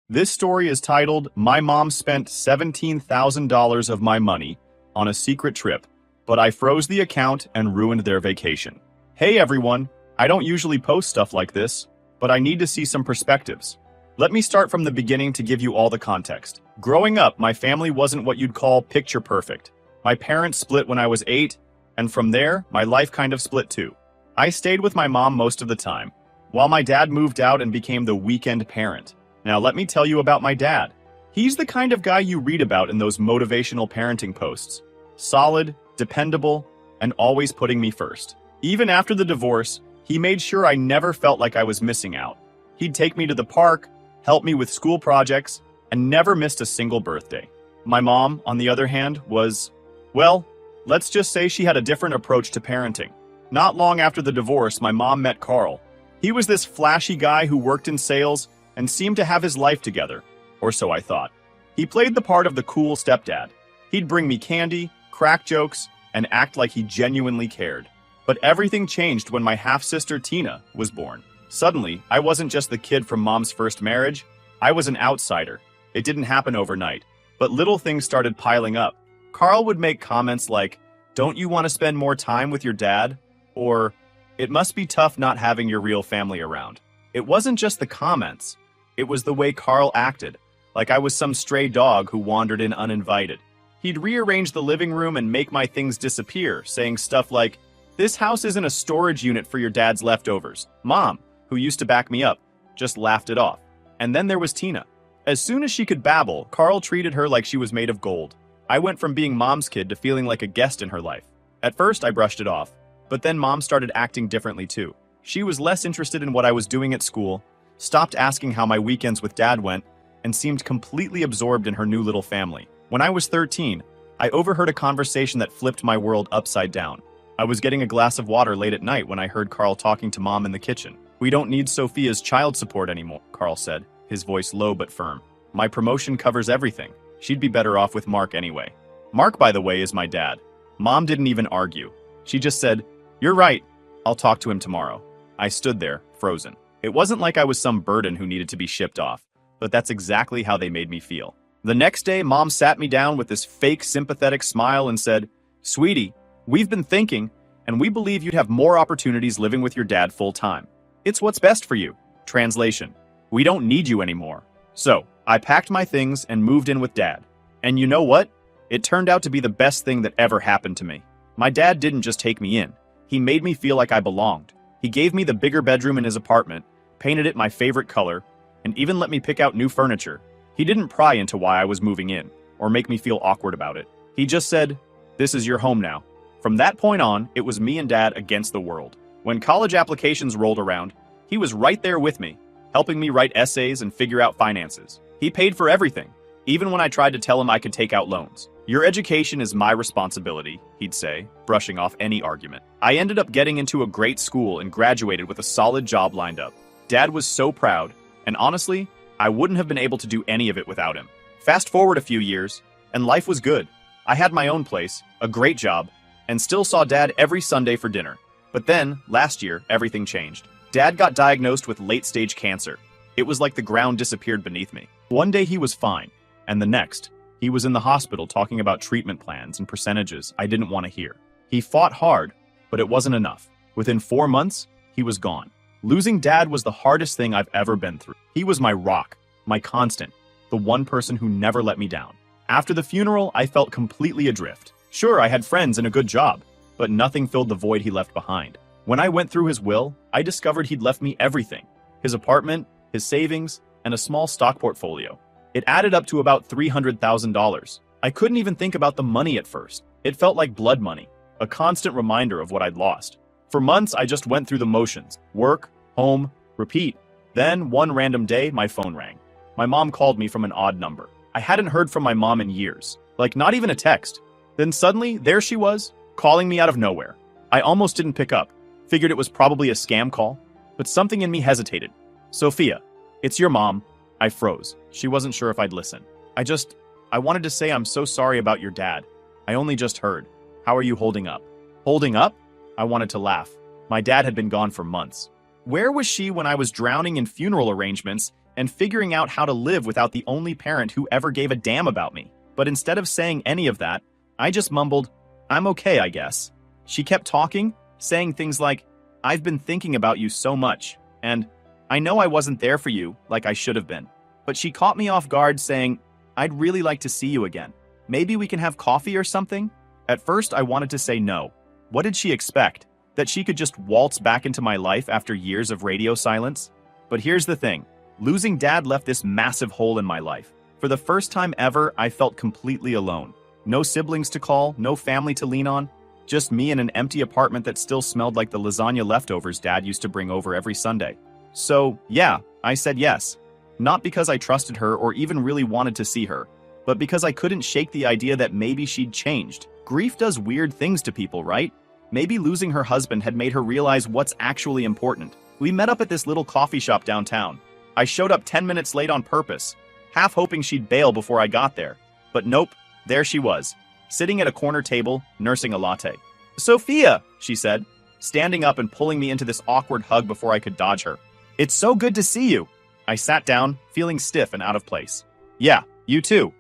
This story is titled, My Mom Spent $17,000 of My Money on a Secret Trip, but I froze the account and ruined their vacation. Hey everyone, I don't usually post stuff like this, but I need to see some perspectives. Let me start from the beginning to give you all the context. Growing up, my family wasn't what you'd call picture perfect. My parents split when I was 8, and from there, my life kind of split too. I stayed with my mom most of the time, while my dad moved out and became the weekend parent. Now let me tell you about my dad. He's the kind of guy you read about in those motivational parenting posts. Solid, dependable, and always putting me first. Even after the divorce, he made sure I never felt like I was missing out. He'd take me to the park, help me with school projects, and never missed a single birthday. My mom, on the other hand, was, well, let's just say she had a different approach to parenting. Not long after the divorce, my mom met Carl. He was this flashy guy who worked in sales and seemed to have his life together, or so I thought. He played the part of the cool stepdad. He'd bring me candy, crack jokes, and act like he genuinely cared. But everything changed when my half-sister Tina was born. Suddenly, I wasn't just the kid from mom's first marriage, I was an outsider. It didn't happen overnight, but little things started piling up. Carl would make comments like, "Don't you want to spend more time with your dad?" Or, "It must be tough not having your real family around." It wasn't just the comments. It was the way Carl acted, like I was some stray dog who wandered in uninvited. He'd rearrange the living room and make my things disappear, saying stuff like, "This house isn't a storage unit for your dad's leftovers." Mom, who used to back me up, just laughed it off. And then there was Tina. As soon as she could babble, Carl treated her like she was made of gold. I went from being mom's kid to feeling like a guest in her life. At first, I brushed it off, but then mom started acting differently too. She was less interested in what I was doing at school, stopped asking how my weekends with dad went, and seemed completely absorbed in her new little family. When I was 13, I overheard a conversation that flipped my world upside down. I was getting a glass of water late at night when I heard Carl talking to mom in the kitchen. "We don't need Sophia's child support anymore," Carl said, his voice low but firm. "My promotion covers everything. She'd be better off with Mark anyway." Mark, by the way, is my dad. Mom didn't even argue. She just said, "You're right. I'll talk to him tomorrow." I stood there, frozen. It wasn't like I was some burden who needed to be shipped off, but that's exactly how they made me feel. The next day, mom sat me down with this fake sympathetic smile and said, "Sweetie, we've been thinking, and we believe you'd have more opportunities living with your dad full time. It's what's best for you." Translation: we don't need you anymore. So, I packed my things and moved in with dad. And you know what? It turned out to be the best thing that ever happened to me. My dad didn't just take me in. He made me feel like I belonged. He gave me the bigger bedroom in his apartment, painted it my favorite color, and even let me pick out new furniture. He didn't pry into why I was moving in, or make me feel awkward about it. He just said, "This is your home now." From that point on, it was me and dad against the world. When college applications rolled around, he was right there with me, helping me write essays and figure out finances. He paid for everything, even when I tried to tell him I could take out loans. "Your education is my responsibility," he'd say, brushing off any argument. I ended up getting into a great school and graduated with a solid job lined up. Dad was so proud, and honestly, I wouldn't have been able to do any of it without him. Fast forward a few years, and life was good. I had my own place, a great job, and still saw Dad every Sunday for dinner. But then, last year, everything changed. Dad got diagnosed with late-stage cancer. It was like the ground disappeared beneath me. One day he was fine, and the next, he was in the hospital talking about treatment plans and percentages I didn't want to hear. He fought hard, but it wasn't enough. Within 4 months, he was gone. Losing Dad was the hardest thing I've ever been through. He was my rock, my constant, the one person who never let me down. After the funeral, I felt completely adrift. Sure, I had friends and a good job, but nothing filled the void he left behind. When I went through his will, I discovered he'd left me everything. His apartment, his savings, and a small stock portfolio. It added up to about $300,000. I couldn't even think about the money at first. It felt like blood money, a constant reminder of what I'd lost. For months, I just went through the motions. Work, home, repeat. Then, one random day, my phone rang. My mom called me from an odd number. I hadn't heard from my mom in years. Like, not even a text. Then suddenly, there she was, calling me out of nowhere. I almost didn't pick up. Figured it was probably a scam call. But something in me hesitated. "Sophia, it's your mom." I froze. She wasn't sure if I'd listen. I wanted to say I'm so sorry about your dad. I only just heard. How are you holding up?" Holding up? I wanted to laugh. My dad had been gone for months. Where was she when I was drowning in funeral arrangements and figuring out how to live without the only parent who ever gave a damn about me. But instead of saying any of that, I just mumbled, "I'm okay, I guess." She kept talking, saying things like, "I've been thinking about you so much," and "I know I wasn't there for you like I should have been." But she caught me off guard saying, "I'd really like to see you again. Maybe we can have coffee or something?" At first, I wanted to say no. What did she expect? That she could just waltz back into my life after years of radio silence? But here's the thing. Losing Dad left this massive hole in my life. For the first time ever, I felt completely alone. No siblings to call, no family to lean on. Just me in an empty apartment that still smelled like the lasagna leftovers Dad used to bring over every Sunday. So, yeah, I said yes. Not because I trusted her or even really wanted to see her, but because I couldn't shake the idea that maybe she'd changed. Grief does weird things to people, right? Maybe losing her husband had made her realize what's actually important. We met up at this little coffee shop downtown. I showed up 10 minutes late on purpose, half hoping she'd bail before I got there. But nope, there she was, sitting at a corner table, nursing a latte. "Sophia," she said, standing up and pulling me into this awkward hug before I could dodge her. "It's so good to see you." I sat down, feeling stiff and out of place. "Yeah, you too."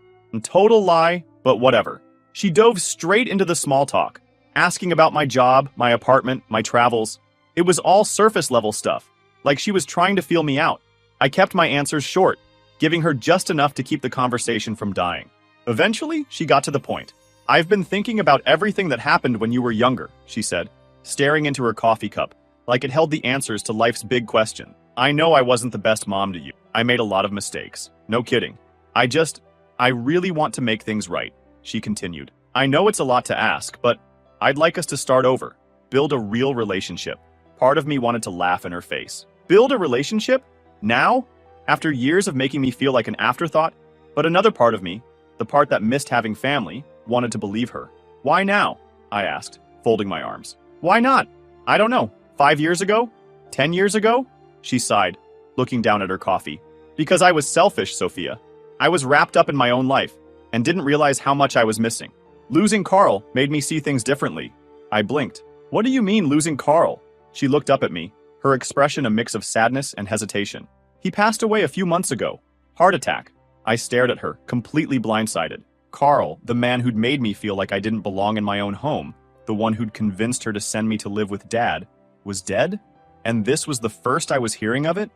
Total lie, but whatever. She dove straight into the small talk, asking about my job, my apartment, my travels. It was all surface-level stuff, like she was trying to feel me out. I kept my answers short, giving her just enough to keep the conversation from dying. Eventually, she got to the point. "I've been thinking about everything that happened when you were younger," she said, staring into her coffee cup, like it held the answers to life's big question. "I know I wasn't the best mom to you. I made a lot of mistakes. No kidding. I really want to make things right," she continued. "I know it's a lot to ask, but I'd like us to start over. Build a real relationship." Part of me wanted to laugh in her face. Build a relationship? Now? After years of making me feel like an afterthought? But another part of me, the part that missed having family, wanted to believe her. "Why now?" I asked, folding my arms. "Why not? I don't know. 5 years ago? 10 years ago?" She sighed, looking down at her coffee. "Because I was selfish, Sophia. I was wrapped up in my own life and didn't realize how much I was missing. Losing Carl made me see things differently." I blinked. "What do you mean, losing Carl?" She looked up at me, her expression a mix of sadness and hesitation. "He passed away a few months ago. Heart attack." I stared at her, completely blindsided. Carl, the man who'd made me feel like I didn't belong in my own home, the one who'd convinced her to send me to live with Dad, was dead? And this was the first I was hearing of it?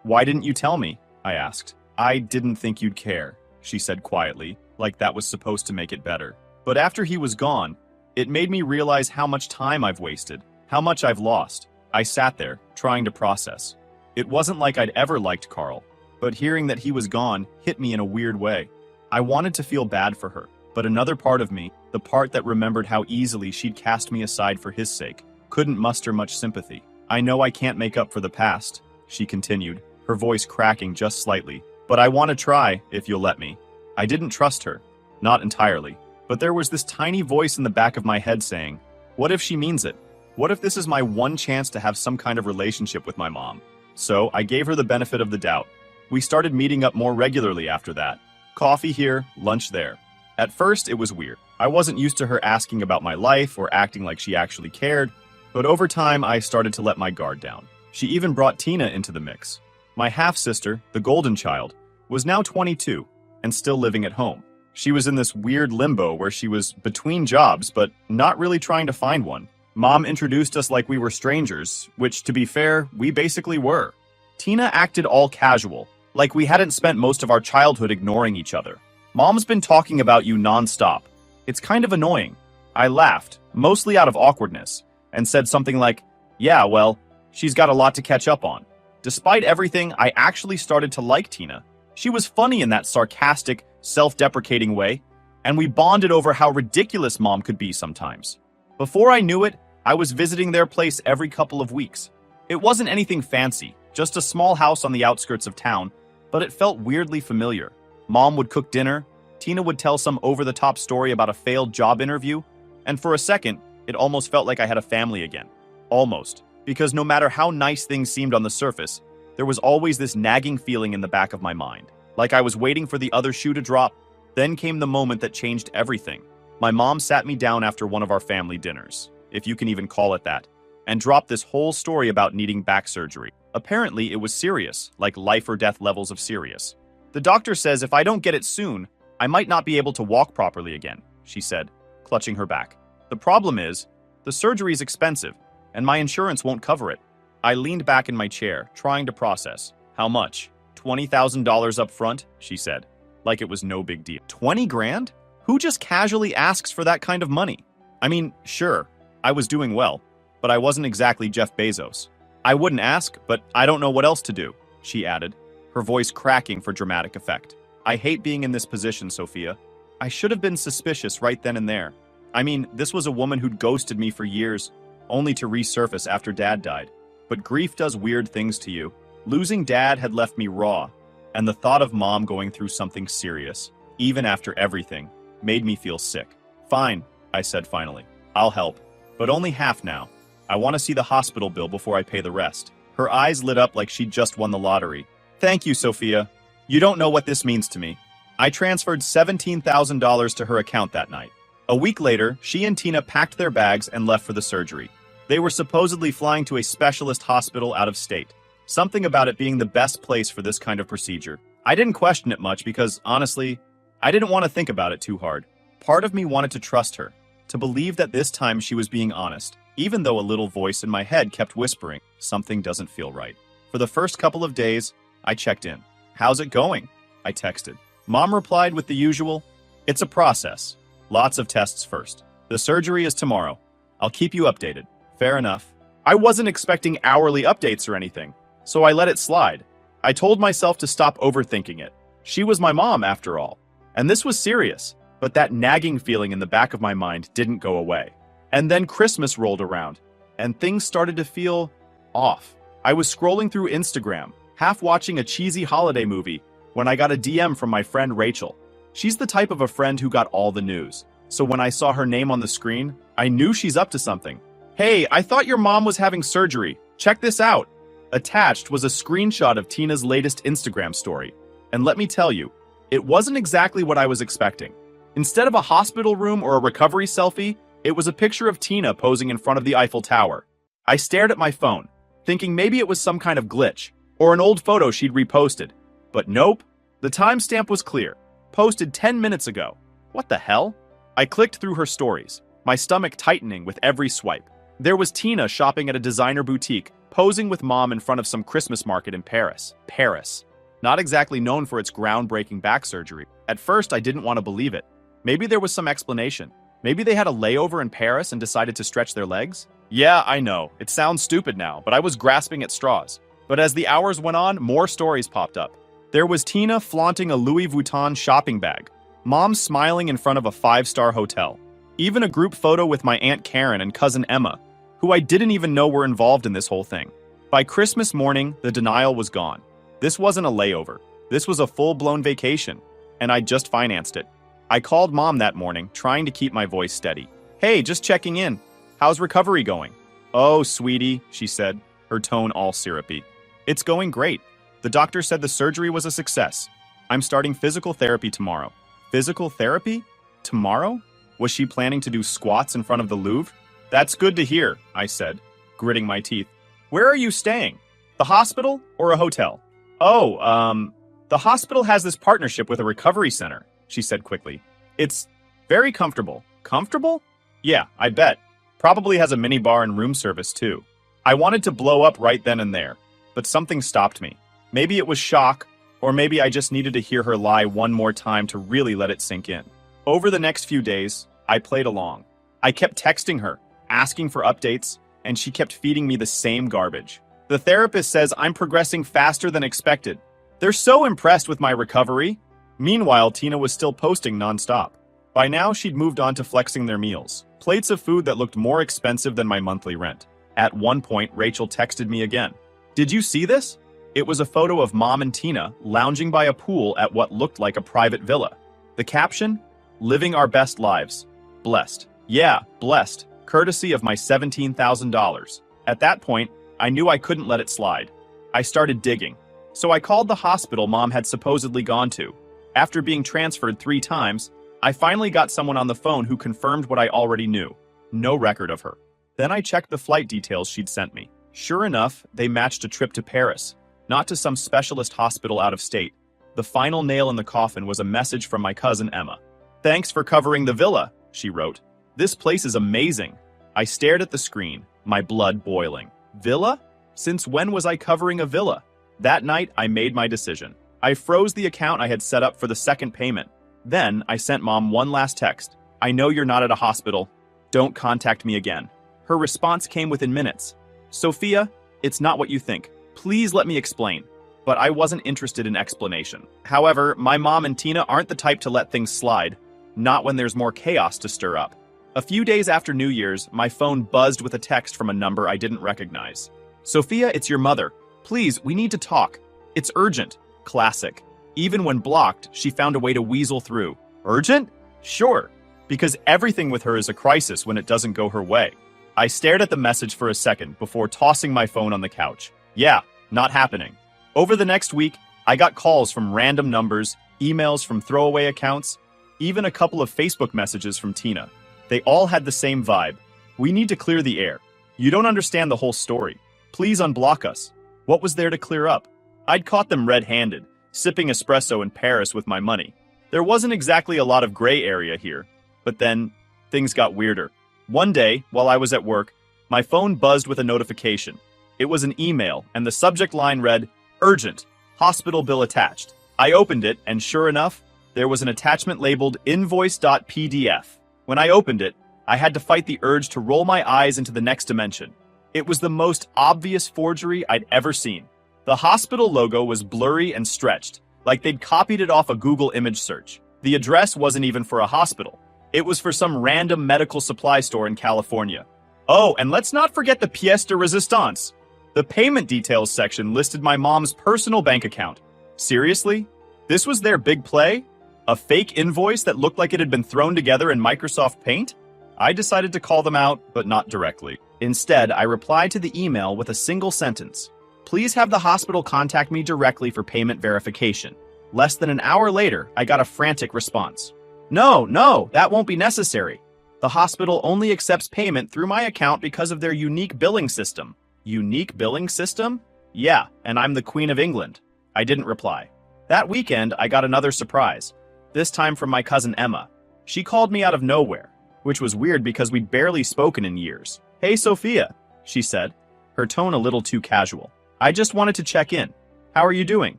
Why didn't you tell me? I asked. "I didn't think you'd care," she said quietly, like that was supposed to make it better. But after he was gone, it made me realize how much time I've wasted, how much I've lost. I sat there, trying to process. It wasn't like I'd ever liked Carl, but hearing that he was gone hit me in a weird way. I wanted to feel bad for her, but another part of me, the part that remembered how easily she'd cast me aside for his sake, couldn't muster much sympathy. "I know I can't make up for the past," she continued, her voice cracking just slightly. "But I want to try, if you'll let me." I didn't trust her. Not entirely. But there was this tiny voice in the back of my head saying, what if she means it? What if this is my one chance to have some kind of relationship with my mom? So I gave her the benefit of the doubt. We started meeting up more regularly after that. Coffee here, lunch there. At first, it was weird. I wasn't used to her asking about my life or acting like she actually cared. But over time, I started to let my guard down. She even brought Tina into the mix. My half-sister, the golden child, was now 22 and still living at home. She was in this weird limbo where she was between jobs, but not really trying to find one. Mom introduced us like we were strangers, which, to be fair, we basically were. Tina acted all casual, like we hadn't spent most of our childhood ignoring each other. "Mom's been talking about you nonstop. It's kind of annoying." I laughed, mostly out of awkwardness, and said something like, "Yeah, well, she's got a lot to catch up on." Despite everything, I actually started to like Tina. She was funny in that sarcastic, self-deprecating way, and we bonded over how ridiculous Mom could be sometimes. Before I knew it, I was visiting their place every couple of weeks. It wasn't anything fancy, just a small house on the outskirts of town, but it felt weirdly familiar. Mom would cook dinner, Tina would tell some over-the-top story about a failed job interview, and for a second, it almost felt like I had a family again. Almost. Because no matter how nice things seemed on the surface, there was always this nagging feeling in the back of my mind, like I was waiting for the other shoe to drop. Then came the moment that changed everything. My mom sat me down after one of our family dinners, if you can even call it that, and dropped this whole story about needing back surgery. Apparently, it was serious, like life or death levels of serious. The doctor says if I don't get it soon, I might not be able to walk properly again, she said, clutching her back. The problem is, the surgery is expensive, and my insurance won't cover it. I leaned back in my chair, trying to process. How much? $20,000 up front, she said, like it was no big deal. 20 grand? Who just casually asks for that kind of money? I mean, sure, I was doing well, but I wasn't exactly Jeff Bezos. I wouldn't ask, but I don't know what else to do, she added, her voice cracking for dramatic effect. I hate being in this position, Sophia. I should have been suspicious right then and there. I mean, this was a woman who'd ghosted me for years, only to resurface after Dad died. But grief does weird things to you. Losing Dad had left me raw, and the thought of Mom going through something serious, even after everything, made me feel sick. Fine, I said finally. I'll help. But only half now. I want to see the hospital bill before I pay the rest. Her eyes lit up like she'd just won the lottery. Thank you, Sophia. You don't know what this means to me. I transferred $17,000 to her account that night. A week later, she and Tina packed their bags and left for the surgery. They were supposedly flying to a specialist hospital out of state. Something about it being the best place for this kind of procedure. I didn't question it much because, honestly, I didn't want to think about it too hard. Part of me wanted to trust her, to believe that this time she was being honest, even though a little voice in my head kept whispering, something doesn't feel right. For the first couple of days, I checked in. How's it going? I texted. Mom replied with the usual, it's a process. Lots of tests first. The surgery is tomorrow. I'll keep you updated. Fair enough. I wasn't expecting hourly updates or anything, so I let it slide. I told myself to stop overthinking it. She was my mom, after all. And this was serious, but that nagging feeling in the back of my mind didn't go away. And then Christmas rolled around, and things started to feel off. I was scrolling through Instagram, half watching a cheesy holiday movie, when I got a DM from my friend Rachel. She's the type of a friend who got all the news. So when I saw her name on the screen, I knew she's up to something. Hey, I thought your mom was having surgery. Check this out. Attached was a screenshot of Tina's latest Instagram story. And let me tell you, it wasn't exactly what I was expecting. Instead of a hospital room or a recovery selfie, it was a picture of Tina posing in front of the Eiffel Tower. I stared at my phone, thinking maybe it was some kind of glitch, or an old photo she'd reposted. But nope, the timestamp was clear. Posted 10 minutes ago. What the hell? I clicked through her stories, my stomach tightening with every swipe. There was Tina shopping at a designer boutique, posing with Mom in front of some Christmas market in Paris. Paris. Not exactly known for its groundbreaking back surgery. At first, I didn't want to believe it. Maybe there was some explanation. Maybe they had a layover in Paris and decided to stretch their legs? Yeah, I know. It sounds stupid now, but I was grasping at straws. But as the hours went on, more stories popped up. There was Tina flaunting a Louis Vuitton shopping bag, Mom smiling in front of a 5-star hotel, even a group photo with my Aunt Karen and cousin Emma, who I didn't even know were involved in this whole thing. By Christmas morning, the denial was gone. This wasn't a layover. This was a full-blown vacation, and I just financed it. I called Mom that morning, trying to keep my voice steady. Hey, just checking in. How's recovery going? Oh, sweetie, she said, her tone all syrupy. It's going great. The doctor said the surgery was a success. I'm starting physical therapy tomorrow. Physical therapy? Tomorrow? Was she planning to do squats in front of the Louvre? That's good to hear, I said, gritting my teeth. Where are you staying? The hospital or a hotel? Oh, the hospital has this partnership with a recovery center, she said quickly. It's very comfortable. Comfortable? Yeah, I bet. Probably has a minibar and room service too. I wanted to blow up right then and there, but something stopped me. Maybe it was shock, or maybe I just needed to hear her lie one more time to really let it sink in. Over the next few days, I played along. I kept texting her, asking for updates, and she kept feeding me the same garbage. The therapist says I'm progressing faster than expected. They're so impressed with my recovery. Meanwhile, Tina was still posting nonstop. By now, she'd moved on to flexing their meals, plates of food that looked more expensive than my monthly rent. At one point, Rachel texted me again. Did you see this? It was a photo of Mom and Tina lounging by a pool at what looked like a private villa. The caption? Living our best lives. Blessed. Yeah, blessed. Courtesy of my $17,000. At that point, I knew I couldn't let it slide. I started digging. So I called the hospital Mom had supposedly gone to. After being transferred 3 times, I finally got someone on the phone who confirmed what I already knew. No record of her. Then I checked the flight details she'd sent me. Sure enough, they matched a trip to Paris, not to some specialist hospital out of state. The final nail in the coffin was a message from my cousin Emma. "Thanks for covering the villa," she wrote. "This place is amazing." I stared at the screen, my blood boiling. Villa? Since when was I covering a villa? That night, I made my decision. I froze the account I had set up for the second payment. Then, I sent Mom one last text. "I know you're not at a hospital. Don't contact me again." Her response came within minutes. "Sophia, it's not what you think. Please let me explain." But I wasn't interested in explanation. However, my mom and Tina aren't the type to let things slide, not when there's more chaos to stir up. A few days after New Year's, my phone buzzed with a text from a number I didn't recognize. "Sophia, it's your mother. Please, we need to talk. It's urgent." Classic. Even when blocked, she found a way to weasel through. Urgent? Sure. Because everything with her is a crisis when it doesn't go her way. I stared at the message for a second before tossing my phone on the couch. Yeah, not happening. Over the next week, I got calls from random numbers, emails from throwaway accounts, even a couple of Facebook messages from Tina. They all had the same vibe. "We need to clear the air. You don't understand the whole story. Please unblock us." What was there to clear up? I'd caught them red-handed, sipping espresso in Paris with my money. There wasn't exactly a lot of gray area here. But then, things got weirder. One day, while I was at work, my phone buzzed with a notification. It was an email, and the subject line read, "Urgent, hospital bill attached." I opened it, and sure enough, there was an attachment labeled invoice.pdf. When I opened it, I had to fight the urge to roll my eyes into the next dimension. It was the most obvious forgery I'd ever seen. The hospital logo was blurry and stretched, like they'd copied it off a Google image search. The address wasn't even for a hospital. It was for some random medical supply store in California. Oh, and let's not forget the pièce de résistance. The payment details section listed my mom's personal bank account. Seriously? This was their big play? A fake invoice that looked like it had been thrown together in Microsoft Paint? I decided to call them out, but not directly. Instead, I replied to the email with a single sentence. "Please have the hospital contact me directly for payment verification." Less than an hour later, I got a frantic response. No, that won't be necessary. The hospital only accepts payment through my account because of their unique billing system." Unique billing system? Yeah, and I'm the Queen of England. I didn't reply. That weekend, I got another surprise, this time from my cousin Emma. She called me out of nowhere, which was weird because we'd barely spoken in years. "Hey, Sophia," she said, her tone a little too casual. "I just wanted to check in. How are you doing?"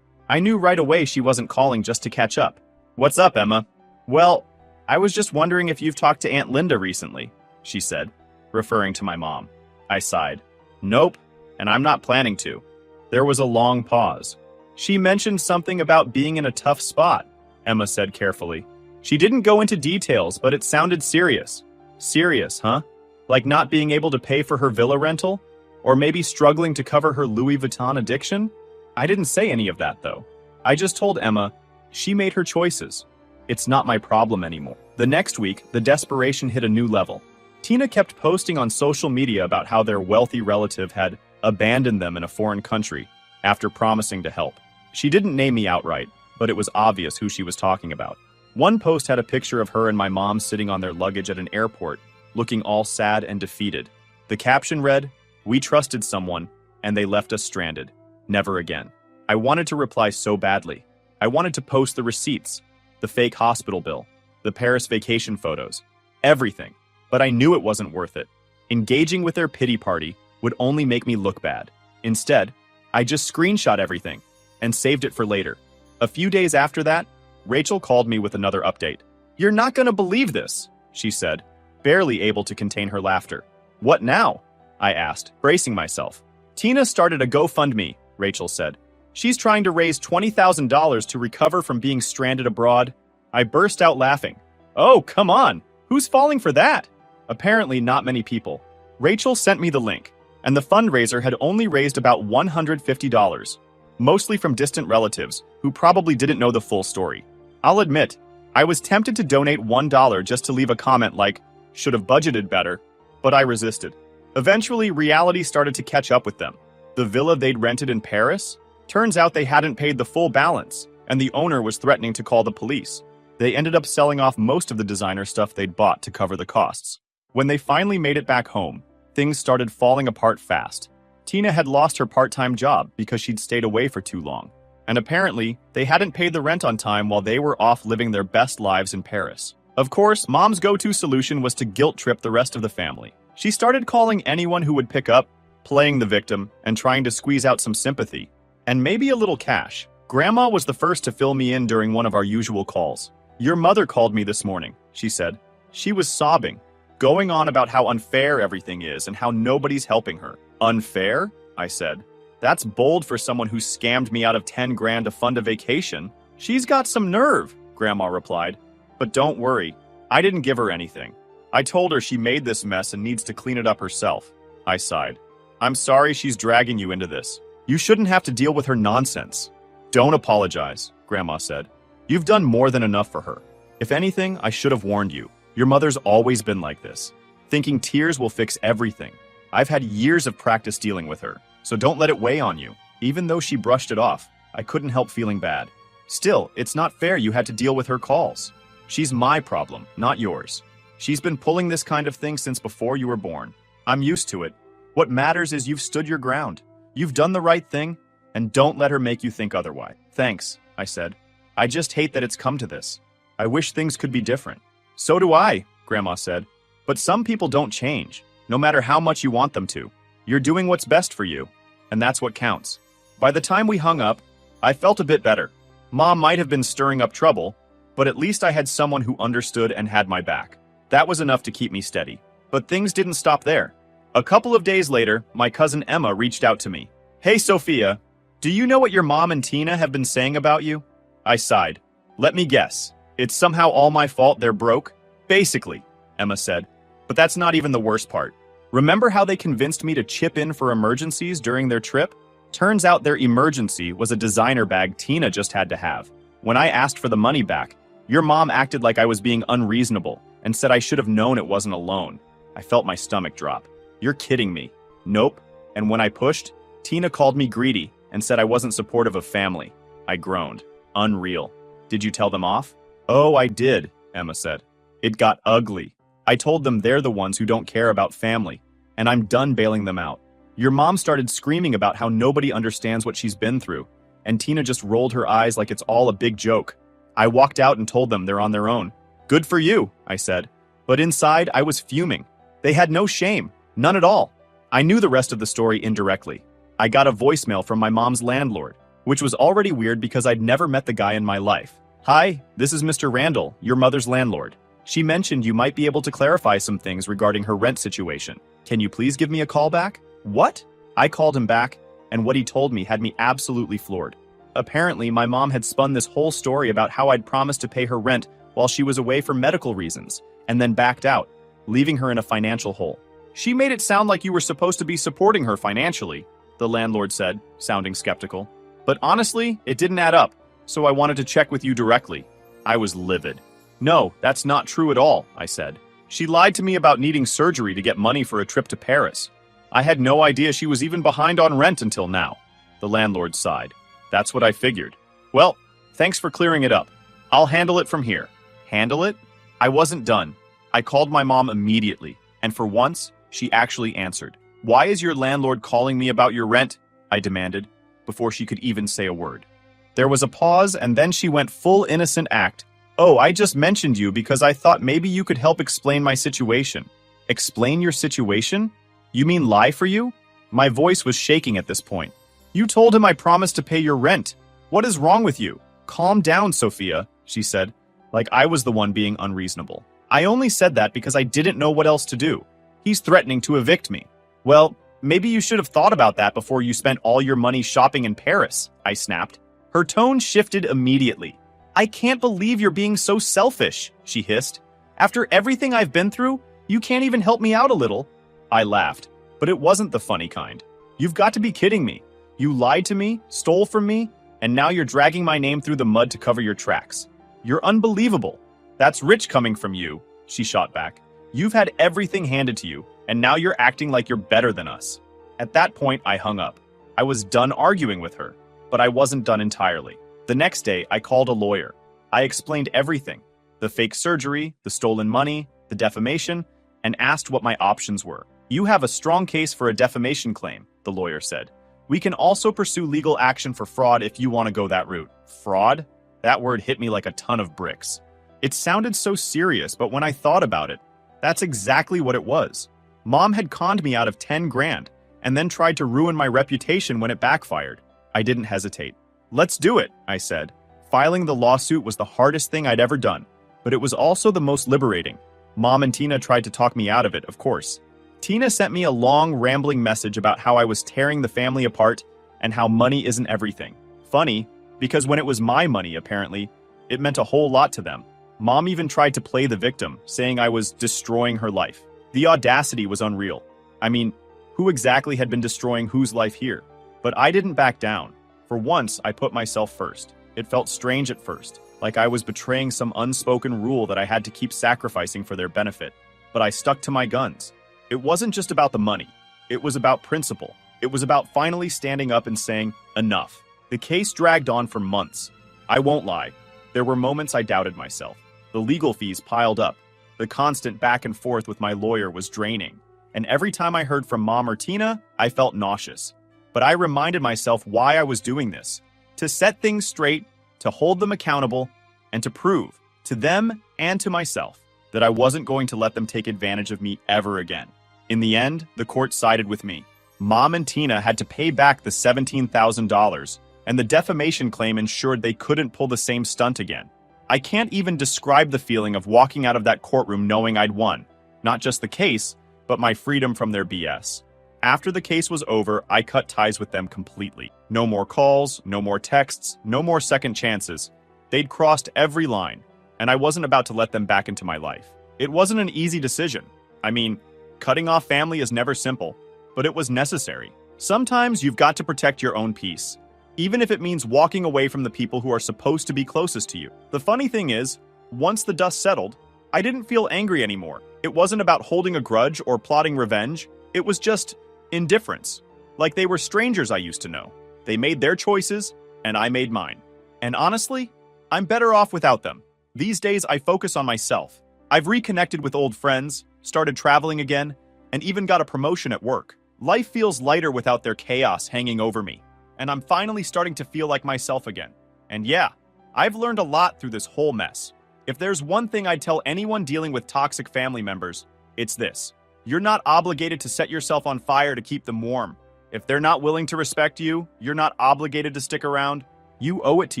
I knew right away she wasn't calling just to catch up. "What's up, Emma?" "Well, I was just wondering if you've talked to Aunt Linda recently," she said, referring to my mom. I sighed. "Nope, and I'm not planning to." There was a long pause. "She mentioned something about being in a tough spot," Emma said carefully. "She didn't go into details, but it sounded serious." "Serious, huh? Like not being able to pay for her villa rental? Or maybe struggling to cover her Louis Vuitton addiction?" I didn't say any of that, though. I just told Emma, she made her choices. It's not my problem anymore. The next week, the desperation hit a new level. Tina kept posting on social media about how their wealthy relative had abandoned them in a foreign country after promising to help. She didn't name me outright, but it was obvious who she was talking about. One post had a picture of her and my mom sitting on their luggage at an airport, looking all sad and defeated. The caption read, "We trusted someone, and they left us stranded. Never again." I wanted to reply so badly. I wanted to post the receipts, the fake hospital bill, the Paris vacation photos, everything. But I knew it wasn't worth it. Engaging with their pity party would only make me look bad. Instead, I just screenshot everything and saved it for later. A few days after that, Rachel called me with another update. "You're not gonna believe this," she said, barely able to contain her laughter. "What now?" I asked, bracing myself. "Tina started a GoFundMe," Rachel said. "She's trying to raise $20,000 to recover from being stranded abroad." I burst out laughing. "Oh, come on! Who's falling for that?" Apparently not many people. Rachel sent me the link, and the fundraiser had only raised about $150, mostly from distant relatives who probably didn't know the full story. I'll admit, I was tempted to donate $1 just to leave a comment like, "Should have budgeted better," but I resisted. Eventually, reality started to catch up with them. The villa they'd rented in Paris? Turns out they hadn't paid the full balance, and the owner was threatening to call the police. They ended up selling off most of the designer stuff they'd bought to cover the costs. When they finally made it back home, things started falling apart fast. Tina had lost her part-time job because she'd stayed away for too long. And apparently, they hadn't paid the rent on time while they were off living their best lives in Paris. Of course, Mom's go-to solution was to guilt trip the rest of the family. She started calling anyone who would pick up, playing the victim, and trying to squeeze out some sympathy, and maybe a little cash. Grandma was the first to fill me in during one of our usual calls. "Your mother called me this morning," she said. She was sobbing, going on about how unfair everything is and how nobody's helping her. "Unfair?" I said. "That's bold for someone who scammed me out of 10 grand to fund a vacation." "She's got some nerve," Grandma replied. "But don't worry, I didn't give her anything. I told her she made this mess and needs to clean it up herself." I sighed. "I'm sorry she's dragging you into this. You shouldn't have to deal with her nonsense." "Don't apologize," Grandma said. "You've done more than enough for her. If anything, I should have warned you. Your mother's always been like this, thinking tears will fix everything. I've had years of practice dealing with her, so don't let it weigh on you." Even though she brushed it off, I couldn't help feeling bad. "Still, it's not fair you had to deal with her calls. She's my problem, not yours. She's been pulling this kind of thing since before you were born. I'm used to it. What matters is you've stood your ground. You've done the right thing, and don't let her make you think otherwise." "Thanks," I said. "I just hate that it's come to this. I wish things could be different." "So do I," Grandma said. "But some people don't change, no matter how much you want them to. You're doing what's best for you, and that's what counts." By the time we hung up, I felt a bit better. Mom might have been stirring up trouble, but at least I had someone who understood and had my back. That was enough to keep me steady. But things didn't stop there. A couple of days later, my cousin Emma reached out to me. "Hey, Sophia, do you know what your mom and Tina have been saying about you?" I sighed. "Let me guess. It's somehow all my fault they're broke?" "Basically," Emma said. "But that's not even the worst part. Remember how they convinced me to chip in for emergencies during their trip? Turns out their emergency was a designer bag Tina just had to have. When I asked for the money back, your mom acted like I was being unreasonable and said I should have known it wasn't a loan. I felt my stomach drop. "You're kidding me." "Nope. And when I pushed, Tina called me greedy and said I wasn't supportive of family." I groaned. "Unreal. Did you tell them off?" "Oh, I did," Emma said. "It got ugly. I told them they're the ones who don't care about family, and I'm done bailing them out. Your mom started screaming about how nobody understands what she's been through, and Tina just rolled her eyes like it's all a big joke. I walked out and told them they're on their own." "Good for you," I said. But inside, I was fuming. They had no shame. None at all. I knew the rest of the story indirectly. I got a voicemail from my mom's landlord, which was already weird because I'd never met the guy in my life. "Hi, this is Mr. Randall, your mother's landlord. She mentioned you might be able to clarify some things regarding her rent situation. Can you please give me a call back?" "What?" I called him back, and what he told me had me absolutely floored. Apparently, my mom had spun this whole story about how I'd promised to pay her rent while she was away for medical reasons, and then backed out, leaving her in a financial hole. "She made it sound like you were supposed to be supporting her financially," the landlord said, sounding skeptical. "But honestly, it didn't add up, so I wanted to check with you directly." I was livid. "No, that's not true at all," I said. "She lied to me about needing surgery to get money for a trip to Paris. I had no idea she was even behind on rent until now." The landlord sighed. "That's what I figured." "Well, thanks for clearing it up. I'll handle it from here." Handle it? I wasn't done. I called my mom immediately, and for once, she actually answered. "Why is your landlord calling me about your rent?" I demanded, before she could even say a word. There was a pause, and then she went full innocent act. "Oh, I just mentioned you because I thought maybe you could help explain my situation." "Explain your situation? You mean lie for you?" My voice was shaking at this point. "You told him I promised to pay your rent. What is wrong with you?" "Calm down, Sophia," she said, like I was the one being unreasonable. "I only said that because I didn't know what else to do. He's threatening to evict me." "Well, maybe you should have thought about that before you spent all your money shopping in Paris," I snapped. Her tone shifted immediately. "I can't believe you're being so selfish," she hissed. "After everything I've been through, you can't even help me out a little." I laughed, but it wasn't the funny kind. "You've got to be kidding me. You lied to me, stole from me, and now you're dragging my name through the mud to cover your tracks. You're unbelievable." "That's rich coming from you," she shot back. "You've had everything handed to you, and now you're acting like you're better than us." At that point, I hung up. I was done arguing with her, but I wasn't done entirely. The next day, I called a lawyer. I explained everything: the fake surgery, the stolen money, the defamation, and asked what my options were. You have a strong case for a defamation claim, the lawyer said. We can also pursue legal action for fraud if you want to go that route. Fraud? That word hit me like a ton of bricks. It sounded so serious, but when I thought about it, that's exactly what it was. Mom had conned me out of 10 grand and then tried to ruin my reputation when it backfired. I didn't hesitate. Let's do it, I said. Filing the lawsuit was the hardest thing I'd ever done, but it was also the most liberating. Mom and Tina tried to talk me out of it, of course. Tina sent me a long, rambling message about how I was tearing the family apart and how money isn't everything. Funny, because when it was my money, apparently, it meant a whole lot to them. Mom even tried to play the victim, saying I was destroying her life. The audacity was unreal. I mean, who exactly had been destroying whose life here? But I didn't back down. For once, I put myself first. It felt strange at first, like I was betraying some unspoken rule that I had to keep sacrificing for their benefit. But I stuck to my guns. It wasn't just about the money. It was about principle. It was about finally standing up and saying, enough. The case dragged on for months. I won't lie. There were moments I doubted myself. The legal fees piled up. The constant back and forth with my lawyer was draining. And every time I heard from Mom or Tina, I felt nauseous. But I reminded myself why I was doing this. To set things straight, to hold them accountable, and to prove, to them and to myself, that I wasn't going to let them take advantage of me ever again. In the end, the court sided with me. Mom and Tina had to pay back the $17,000, and the defamation claim ensured they couldn't pull the same stunt again. I can't even describe the feeling of walking out of that courtroom knowing I'd won. Not just the case, but my freedom from their BS. After the case was over, I cut ties with them completely. No more calls, no more texts, no more second chances. They'd crossed every line, and I wasn't about to let them back into my life. It wasn't an easy decision. I mean, cutting off family is never simple, but it was necessary. Sometimes you've got to protect your own peace, even if it means walking away from the people who are supposed to be closest to you. The funny thing is, once the dust settled, I didn't feel angry anymore. It wasn't about holding a grudge or plotting revenge. It was just indifference. Like they were strangers I used to know. They made their choices, and I made mine. And honestly, I'm better off without them. These days, I focus on myself. I've reconnected with old friends, started traveling again, and even got a promotion at work. Life feels lighter without their chaos hanging over me, and I'm finally starting to feel like myself again. And yeah, I've learned a lot through this whole mess. If there's one thing I'd tell anyone dealing with toxic family members, it's this. You're not obligated to set yourself on fire to keep them warm. If they're not willing to respect you, you're not obligated to stick around. You owe it to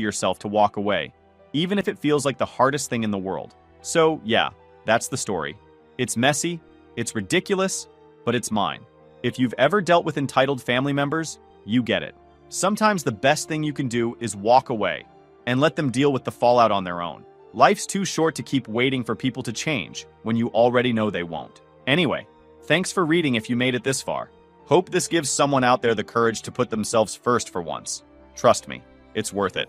yourself to walk away, even if it feels like the hardest thing in the world. So yeah, that's the story. It's messy, it's ridiculous, but it's mine. If you've ever dealt with entitled family members, you get it. Sometimes the best thing you can do is walk away and let them deal with the fallout on their own. Life's too short to keep waiting for people to change when you already know they won't. Anyway, thanks for reading if you made it this far. Hope this gives someone out there the courage to put themselves first for once. Trust me, it's worth it.